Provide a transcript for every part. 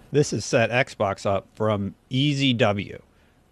This has set Xbox up from easy W.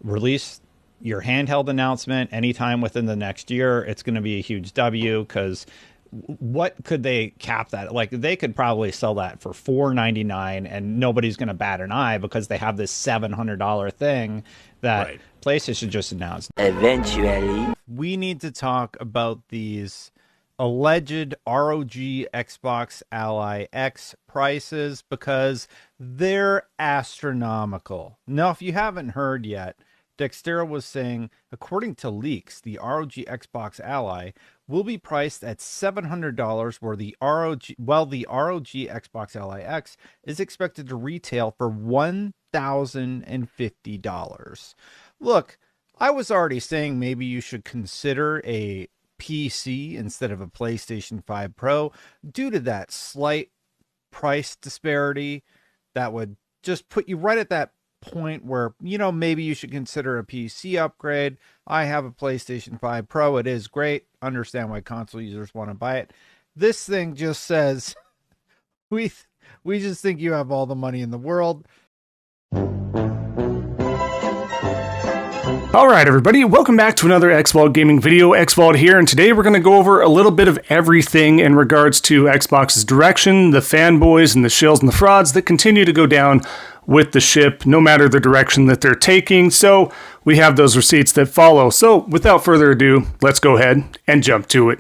Release your handheld announcement anytime within the next year. It's going to be a huge W because what could they cap that? Like they could probably sell that for $4.99 and nobody's going to bat an eye because they have this $700 thing that Right. PlayStation just announced. Eventually. We need to talk about these alleged ROG Xbox Ally X prices because they're astronomical. Now, if you haven't heard yet, Dexterra was saying, according to leaks, the ROG Xbox Ally will be priced at $700, where the ROG Xbox Ally X is expected to retail for $1,050. Look, I was already saying maybe you should consider a PC instead of a PlayStation 5 Pro due to that slight price disparity that would just put you right at that point where, maybe you should consider a PC upgrade. I have a PlayStation 5 Pro. It is great. Understand why console users want to buy it. This thing just says, we just think you have all the money in the world. Alright everybody, welcome back to another Xvault gaming video. Xvault here, and today we're going to go over a little bit of everything in regards to Xbox's direction, the fanboys and the shills and the frauds that continue to go down with the ship, no matter the direction that they're taking. So we have those receipts that follow. So without further ado, let's go ahead and jump to it.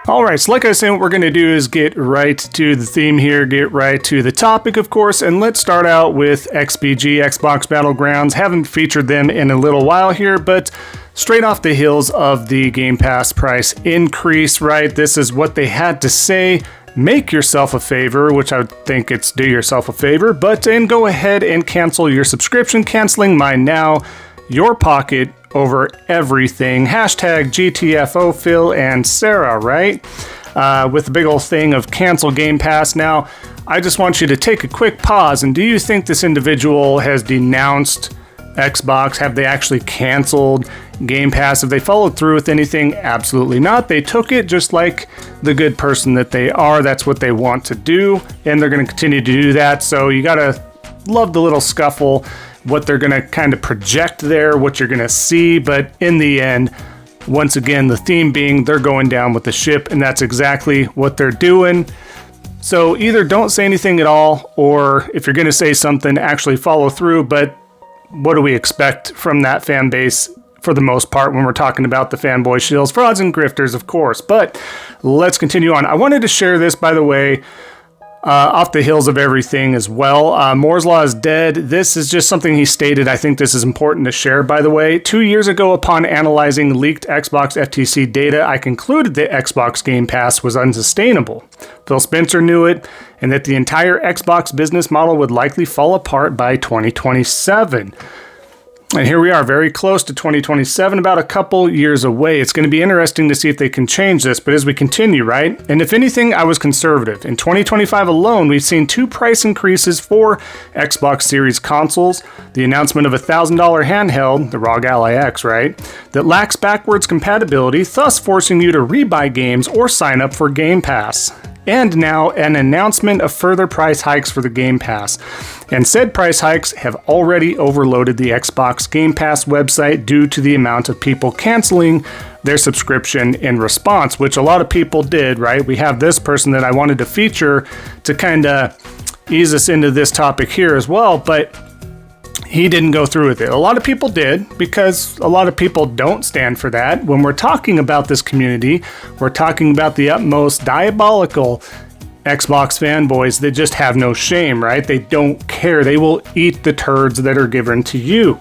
Alright, so like I was saying, what we're going to do is get right to the theme here, get right to the topic, of course, and let's start out with XBG, Xbox Battlegrounds. Haven't featured them in a little while here, but straight off the heels of the Game Pass price increase, right? This is what they had to say. Make yourself a favor, which I would think it's do yourself a favor, but then go ahead and cancel your subscription. Canceling mine now. Your pocket over everything. Hashtag GTFO Phil and Sarah, right? With the big old thing of cancel Game Pass. Now, I just want you to take a quick pause. And do you think this individual has denounced Xbox? Have they actually canceled Game Pass? Have they followed through with anything? Absolutely not. They took it just like the good person that they are. That's what they want to do. And they're going to continue to do that. So you got to love the little scuffle, what they're going to kind of project there, what you're going to see. But in the end, once again, the theme being they're going down with the ship, and that's exactly what they're doing. So either don't say anything at all, or if you're going to say something, actually follow through. But what do we expect from that fan base for the most part when we're talking about the fanboy shills, frauds, and grifters, of course? But let's continue on. I wanted to share this, by the way, off the heels of everything as well. Moore's Law is dead. This is just something he stated. I think this is important to share, by the way. 2 years ago, upon analyzing leaked Xbox FTC data, I concluded that Xbox Game Pass was unsustainable. Phil Spencer knew it, and that the entire Xbox business model would likely fall apart by 2027. And here we are, very close to 2027, about a couple years away. It's going to be interesting to see if they can change this, but as we continue, right? And if anything, I was conservative. In 2025 alone, we've seen 2 price increases for Xbox Series consoles, the announcement of a $1,000 handheld, the ROG Ally X, right, that lacks backwards compatibility, thus forcing you to rebuy games or sign up for Game Pass. And now an announcement of further price hikes for the Game Pass. And said price hikes have already overloaded the Xbox Game Pass website due to the amount of people canceling their subscription in response, which a lot of people did, right? We have this person that I wanted to feature to kind of ease us into this topic here as well, but he didn't go through with it. A lot of people did, because a lot of people don't stand for that. When we're talking about this community, we're talking about the utmost diabolical Xbox fanboys that just have no shame, right? They don't care. They will eat the turds that are given to you.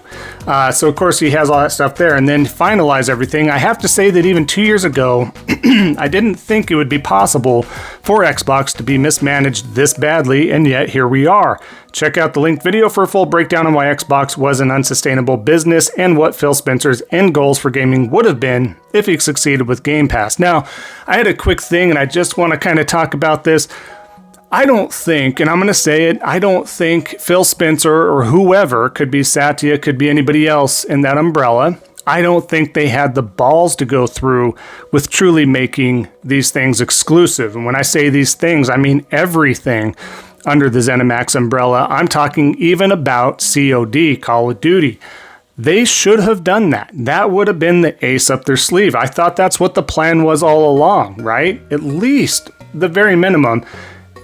So of course he has all that stuff there, and then finalize everything. I have to say that even 2 years ago, I didn't think it would be possible for Xbox to be mismanaged this badly, and yet here we are. Check out the linked video for a full breakdown on why Xbox was an unsustainable business and what Phil Spencer's end goals for gaming would have been if he succeeded with Game Pass. Now, I had a quick thing, and I just want to kind of talk about this. I don't think, and I'm going to say it, I don't think Phil Spencer or whoever, could be Satya, could be anybody else in that umbrella, I don't think they had the balls to go through with truly making these things exclusive. And when I say these things, I mean everything under the ZeniMax umbrella. I'm talking even about COD, Call of Duty. They should have done that. That would have been the ace up their sleeve. I thought that's what the plan was all along, right? At least the very minimum,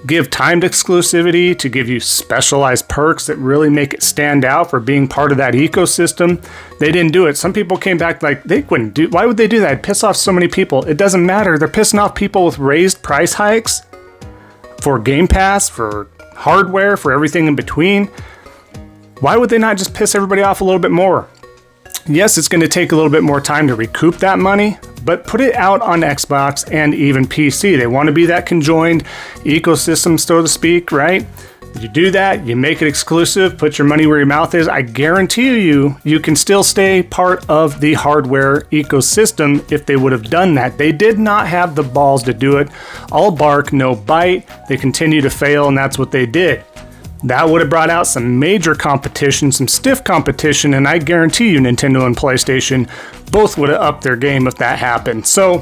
give timed exclusivity to give you specialized perks that really make it stand out for being part of that ecosystem. They didn't do it. Some people came back like, they wouldn't do. Why would they do that? It'd piss off so many people. It doesn't matter. They're pissing off people with raised price hikes for Game Pass, for hardware, for everything in between. Why would they not just piss everybody off a little bit more? Yes, it's going to take a little bit more time to recoup that money, but put it out on Xbox and even PC. They want to be that conjoined ecosystem, so to speak, right? You do that, you make it exclusive, put your money where your mouth is. I guarantee you, you can still stay part of the hardware ecosystem if they would have done that. They did not have the balls to do it. All bark, no bite. They continue to fail, and that's what they did. That would have brought out some major competition, some stiff competition, and I guarantee you Nintendo and PlayStation both would have upped their game if that happened. So,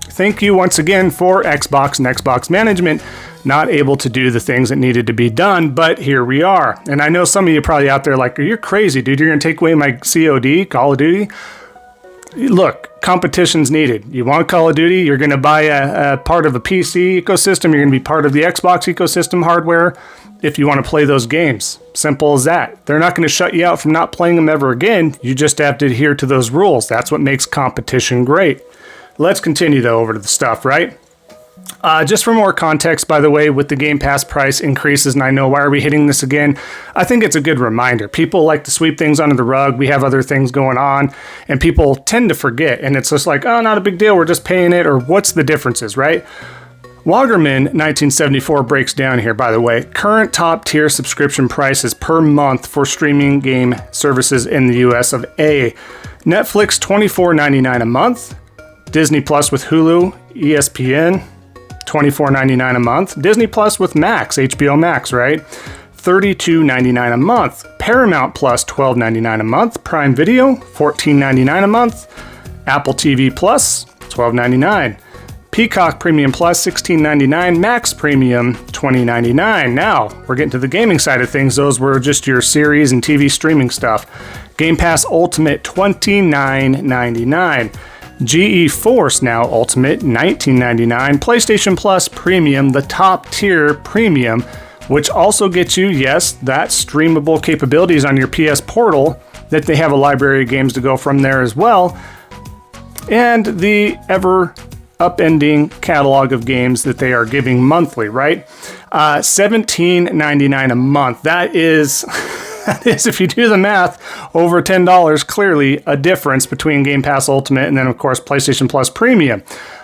thank you once again for Xbox and Xbox management not able to do the things that needed to be done, but here we are. And I know some of you probably out there like, you're crazy, dude. You're going to take away my COD, Call of Duty? Look, competition's needed. You want Call of Duty, you're going to buy a part of a PC ecosystem, you're going to be part of the Xbox ecosystem hardware if you want to play those games. Simple as that. They're not going to shut you out from not playing them ever again. You just have to adhere to those rules. That's what makes competition great. Let's continue though over to the stuff, right? Just for more context, by the way, with the Game Pass price increases, and I know why are we hitting this again? I think it's a good reminder. People like to sweep things under the rug. We have other things going on, and people tend to forget. And it's just like, oh, not a big deal. We're just paying it, or what's the differences, right? Wagerman 1974 breaks down here, by the way. Current top tier subscription prices per month for streaming game services in the US of A. Netflix $24.99 a month. Disney Plus with Hulu, ESPN $24.99 a month. Disney Plus with Max, HBO Max, right? $32.99 a month. Paramount Plus $12.99 a month. Prime Video $14.99 a month. Apple TV Plus $12.99. Peacock Premium Plus $16.99, Max Premium $20.99. Now, we're getting to the gaming side of things. Those were just your series and TV streaming stuff. Game Pass Ultimate $29.99. GeForce Now Ultimate $19.99. PlayStation Plus Premium, the top tier premium, which also gets you, yes, that streamable capabilities on your PS Portal, that they have a library of games to go from there as well. And the ever upending catalog of games that they are giving monthly, right? $17.99 a month. That is, if you do the math, over $10, clearly a difference between Game Pass Ultimate and then, of course, PlayStation Plus Premium.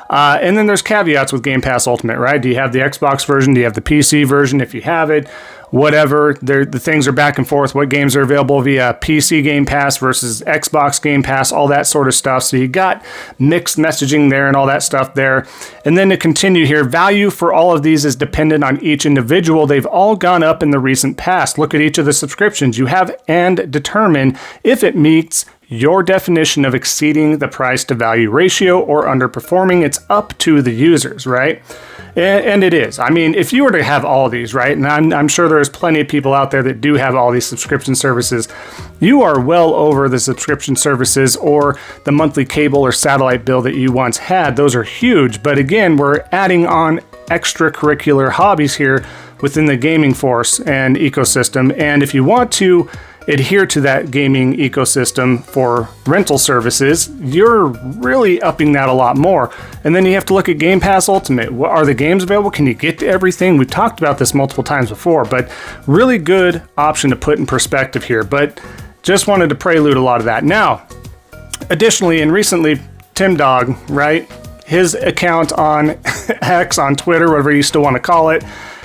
And then there's caveats with Game Pass Ultimate, right? Do you have the Xbox version? Do you have the PC version? If you have it, whatever. The things are back and forth. What games are available via PC Game Pass versus Xbox Game Pass, all that sort of stuff. So you got mixed messaging there and all that stuff there. And then to continue here, value for all of these is dependent on each individual. They've all gone up in the recent past. Look at each of the subscriptions you have and determine if it meets your definition of exceeding the price to value ratio or underperforming. It's up to the users, right? And it is. I mean, if you were to have all these, right, and I'm sure there's plenty of people out there that do have all these subscription services, you are well over the subscription services or the monthly cable or satellite bill that you once had. Those are huge. But again, we're adding on extracurricular hobbies here within the gaming force and ecosystem. And if you want to adhere to that gaming ecosystem for rental services, you're really upping that a lot more. And then you have to look at Game Pass Ultimate. What are the games available? Can you get to everything? We've talked about this multiple times before, but really good option to put in perspective here. But just wanted to prelude a lot of that. Now, additionally, and recently, Tim Dog, right? His account on X, on Twitter, whatever you still want to call it,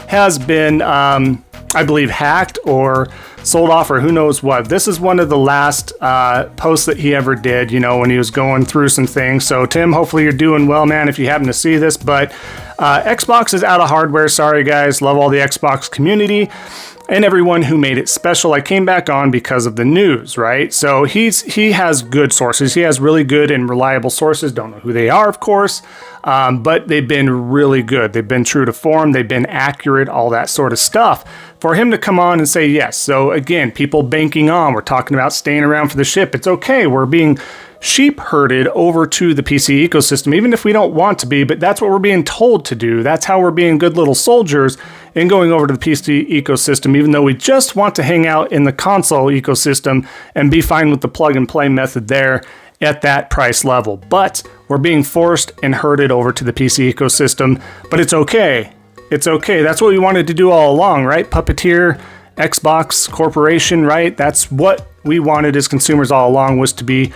has been, I believe, hacked or sold off or who knows what. This is one of the last posts that he ever did, you know, when he was going through some things. So Tim, hopefully you're doing well, man, if you happen to see this. But Xbox is out of hardware. Sorry, guys. Love all the Xbox community. and everyone who made it special. I came back on because of the news, right? So he has good sources. He has really good and reliable sources. Don't know who they are, of course, but they've been really good. They've been true to form. They've been accurate, all that sort of stuff. For him to come on and say yes. So again, people banking on, we're talking about staying around for the ship. It's okay. We're being sheep herded over to the PC ecosystem, even if we don't want to be, but that's what we're being told to do. That's how we're being good little soldiers and going over to the PC ecosystem, even though we just want to hang out in the console ecosystem and be fine with the plug and play method there at that price level. But we're being forced and herded over to the PC ecosystem, but it's okay. It's okay. That's what we wanted to do all along, right? Puppeteer, Xbox Corporation, right? That's what we wanted as consumers all along, was to be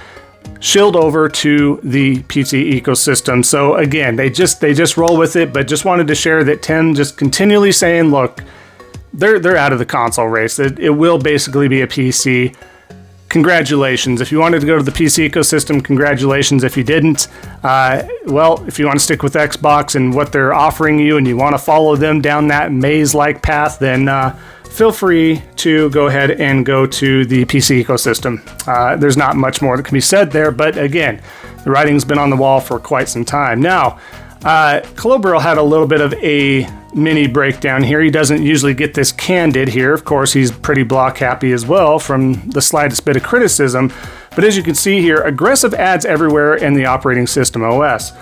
shilled over to the PC ecosystem. So again, they just roll with it, but just wanted to share that Tim just continually saying, look, they're out of the console race. It will basically be a PC. Congratulations. If you wanted to go to the PC ecosystem, congratulations. If you didn't, well, if you want to stick with Xbox and what they're offering you and you want to follow them down that maze-like path, then feel free to go ahead and go to the PC ecosystem. There's not much more that can be said there, but again, the writing's been on the wall for quite some time. Now, Colobro had a little bit of a mini breakdown here. He doesn't usually get this candid here. Of course, he's pretty block happy as well from the slightest bit of criticism. But as you can see here, aggressive ads everywhere in the operating system OS.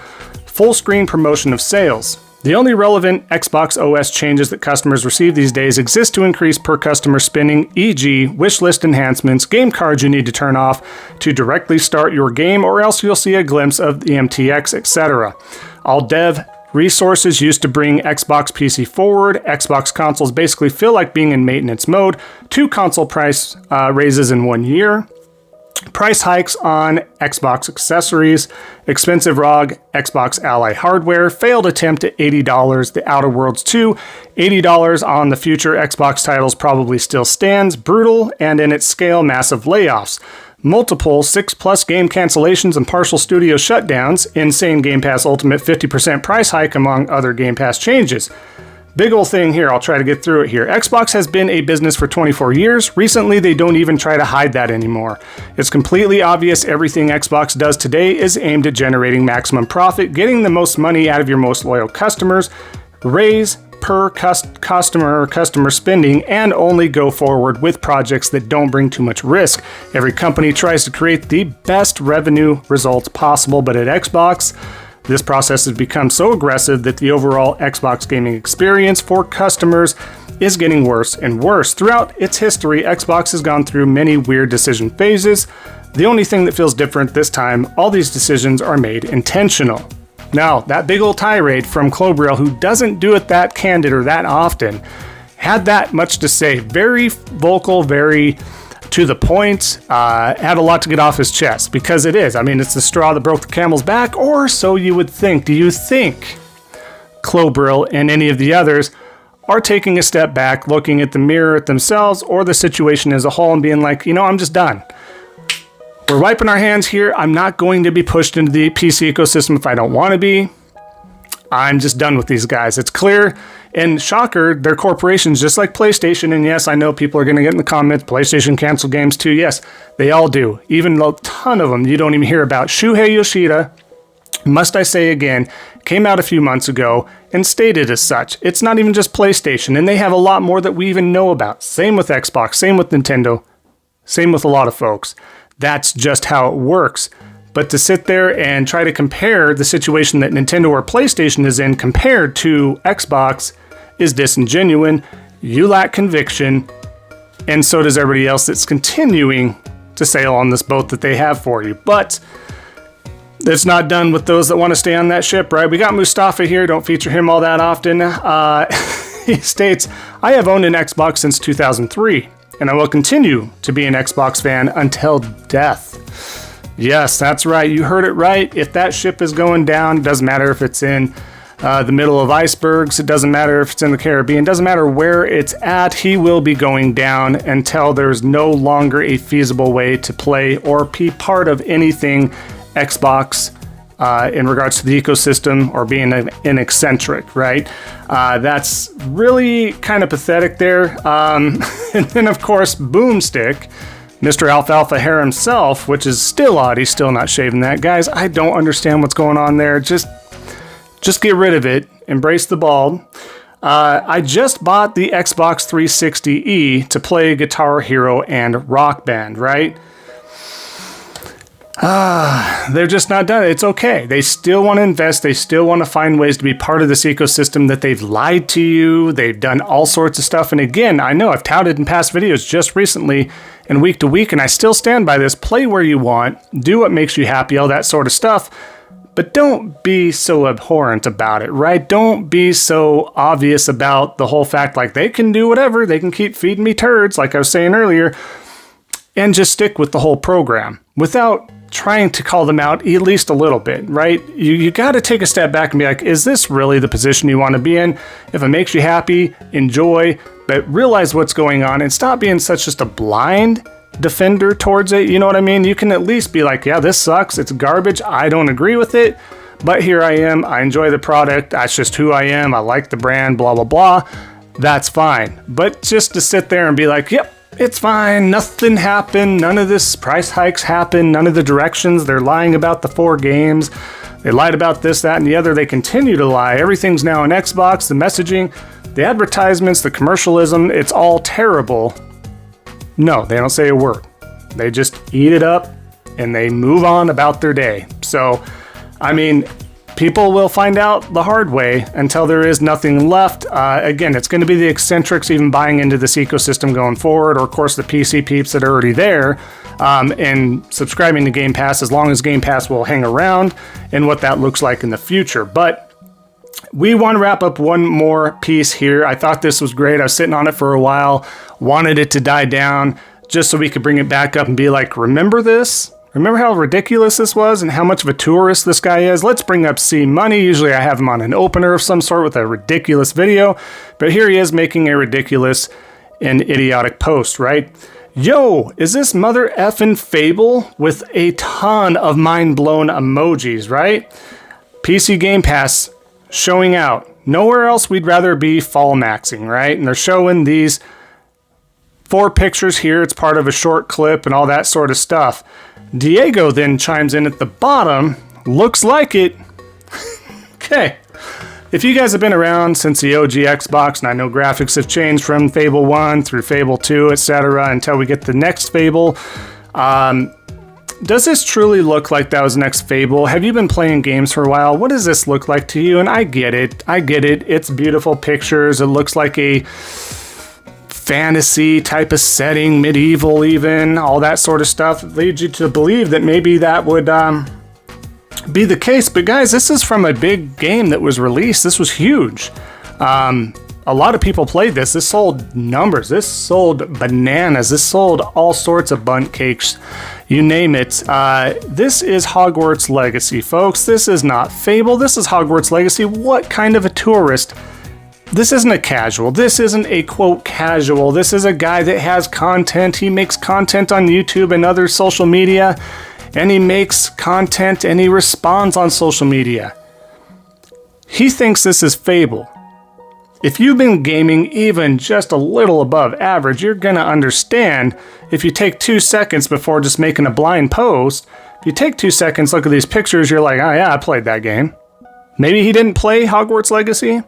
Full screen promotion of sales. The only relevant Xbox OS changes that customers receive these days exist to increase per customer spending, e.g. wishlist enhancements, game cards you need to turn off to directly start your game, or else you'll see a glimpse of the MTX, etc. All dev resources used to bring Xbox PC forward. Xbox consoles basically feel like being in maintenance mode. 2 console price raises in 1 year. Price hikes on Xbox accessories, expensive ROG Xbox Ally hardware, failed attempt at $80, The Outer Worlds 2, $80 on the future Xbox titles probably still stands, brutal, and in its scale, massive layoffs. Multiple 6+ game cancellations and partial studio shutdowns, insane Game Pass Ultimate 50% price hike among other Game Pass changes. Big ol' thing here, I'll try to get through it here. Xbox has been a business for 24 years. Recently, they don't even try to hide that anymore. It's completely obvious everything Xbox does today is aimed at generating maximum profit, getting the most money out of your most loyal customers, raise per customer spending, and only go forward with projects that don't bring too much risk. Every company tries to create the best revenue results possible, but at Xbox, this process has become so aggressive that the overall Xbox gaming experience for customers is getting worse and worse. Throughout its history, Xbox has gone through many weird decision phases. The only thing that feels different this time, all these decisions are made intentional. Now, that big old tirade from Clobriel, who doesn't do it that candid or that often, had that much to say. Very vocal, very to the point, had a lot to get off his chest, because it is. I mean, it's the straw that broke the camel's back, or so you would think. Do you think Clobriel and any of the others are taking a step back, looking at the mirror at themselves or the situation as a whole and being like, I'm just done. We're wiping our hands here. I'm not going to be pushed into the PC ecosystem if I don't want to be. I'm just done with these guys. It's clear. And shocker, they're corporations just like PlayStation. And yes, I know people are going to get in the comments, PlayStation canceled games too. Yes, they all do. Even a ton of them you don't even hear about. Shuhei Yoshida, must I say again, came out a few months ago and stated as such. It's not even just PlayStation, and they have a lot more that we even know about. Same with Xbox, same with Nintendo, same with a lot of folks. That's just how it works. But to sit there and try to compare the situation that Nintendo or PlayStation is in compared to Xbox is disingenuous. You lack conviction, and so does everybody else that's continuing to sail on this boat that they have for you. But it's not done with those that want to stay on that ship, right? We got Mustafa here. Don't feature him all that often. He states, I have owned an Xbox since 2003, and I will continue to be an Xbox fan until death. Yes, that's right. You heard it right. If that ship is going down, it doesn't matter if it's in the middle of icebergs. It doesn't matter if it's in the Caribbean. It doesn't matter where it's at. He will be going down until there's no longer a feasible way to play or be part of anything Xbox in regards to the ecosystem or being an eccentric, right? That's really kind of pathetic there. And then, of course, Boomstick, Mr. Alfalfa Hair himself, which is still odd. He's still not shaving that. Guys, I don't understand what's going on there. Just get rid of it. Embrace the bald. I just bought the Xbox 360E to play Guitar Hero and Rock Band, right? They're just not done. It's okay. They still want to invest. They still want to find ways to be part of this ecosystem that they've lied to you. They've done all sorts of stuff. And again, I know I've touted in past videos just recently and week to week, and I still stand by this. Play where you want. Do what makes you happy, all that sort of stuff. But don't be so abhorrent about it, right? Don't be so obvious about the whole fact like they can do whatever. They can keep feeding me turds, like I was saying earlier, and just stick with the whole program without trying to call them out at least a little bit, right? You got to take a step back and be like, is this really the position you want to be in? If it makes you happy, enjoy, but realize what's going on and stop being such just a blind defender towards it. You know what I mean? You can at least be like, yeah, this sucks. It's garbage. I don't agree with it, but here I am. I enjoy the product. That's just who I am. I like the brand, blah, blah, blah. That's fine. But just to sit there and be like, yep, it's fine. Nothing happened. None of this price hikes happened. None of the directions. They're lying about the 4 games. They lied about this, that, and the other. They continue to lie. Everything's now on Xbox. The messaging, the advertisements, the commercialism, it's all terrible. No, they don't say a word. They just eat it up and they move on about their day. So, I mean, people will find out the hard way until there is nothing left. Again, it's going to be the eccentrics even buying into this ecosystem going forward, or of course the PC peeps that are already there and subscribing to Game Pass as long as Game Pass will hang around and what that looks like in the future. But we want to wrap up one more piece here. I thought this was great. I was sitting on it for a while, wanted it to die down just so we could bring it back up and be like, remember this? Remember how ridiculous this was and how much of a tourist this guy is? Let's bring up C Money. Usually I have him on an opener of some sort with a ridiculous video, but here he is making a ridiculous and idiotic post, right? Yo, is this mother effing Fable with a ton of mind-blown emojis, right? PC Game Pass showing out. Nowhere else we'd rather be fall maxing, right? And they're showing these 4 pictures here. It's part of a short clip and all that sort of stuff. Diego then chimes in at the bottom. Looks like it. Okay. If you guys have been around since the OG Xbox, and I know graphics have changed from Fable 1 through Fable 2, etc., until we get the next Fable, does this truly look like that was next Fable? Have you been playing games for a while? What does this look like to you? And I get it. It's beautiful pictures. It looks like a fantasy type of setting, medieval even, all that sort of stuff. It leads you to believe that maybe that would be the case. But guys, this is from a big game that was released. This was huge. A lot of people played this. This sold numbers. This sold bananas. This sold all sorts of bunt cakes. You name it. This is Hogwarts Legacy, folks. This is not Fable. This is Hogwarts Legacy. What kind of a tourist? This isn't a casual. This isn't a quote casual. This is a guy that has content. He makes content on YouTube and other social media, and he makes content and he responds on social media. He thinks this is Fable. If you've been gaming even just a little above average, you're going to understand if you take 2 seconds before just making a blind post. If you take 2 seconds, look at these pictures, you're like, oh yeah, I played that game. Maybe he didn't play Hogwarts Legacy,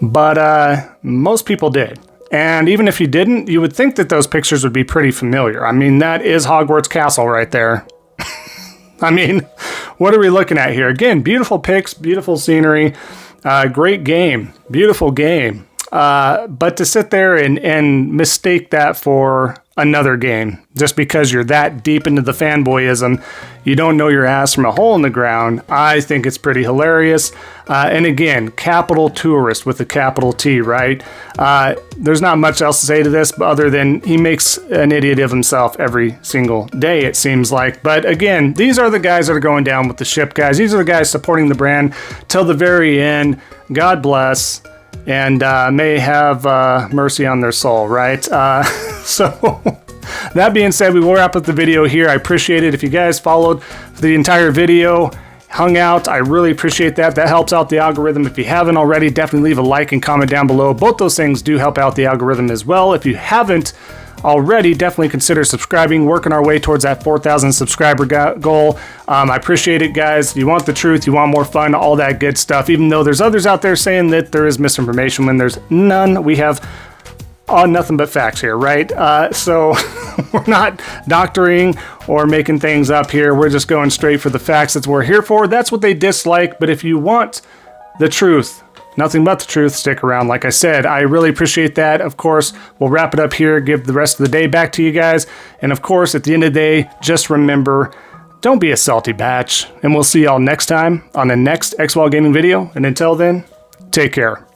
but most people did. And even if you didn't, you would think that those pictures would be pretty familiar. I mean, that is Hogwarts Castle right there. I mean, what are we looking at here? Again, beautiful pics, beautiful scenery. Great game, beautiful game. But to sit there and mistake that for another game, just because you're that deep into the fanboyism, you don't know your ass from a hole in the ground, I think it's pretty hilarious. And again, capital tourist with a capital T, right? There's not much else to say to this other than he makes an idiot of himself every single day, it seems like. But again, these are the guys that are going down with the ship, guys. These are the guys supporting the brand till the very end. God bless. And may have mercy on their soul, right? So that being said, we will wrap up the video here. I appreciate it if you guys followed the entire video, hung out. I really appreciate that. That helps out the algorithm. If you haven't already, definitely leave a like and comment down below. Both those things do help out the algorithm as well. If you haven't already, definitely consider subscribing, working our way towards that 4,000 subscriber goal. I appreciate it, guys. You want the truth, you want more fun, all that good stuff. Even though there's others out there saying that there is misinformation when there's none, we have nothing but facts here, right? So we're not doctoring or making things up here. We're just going straight for the facts. That's what we're here for. That's what they dislike. But if you want the truth, nothing but the truth, stick around. Like I said, I really appreciate that. Of course, we'll wrap it up here, give the rest of the day back to you guys. And of course, at the end of the day, just remember, don't be a salty batch. And we'll see y'all next time on the next Xvault Gaming video. And until then, take care.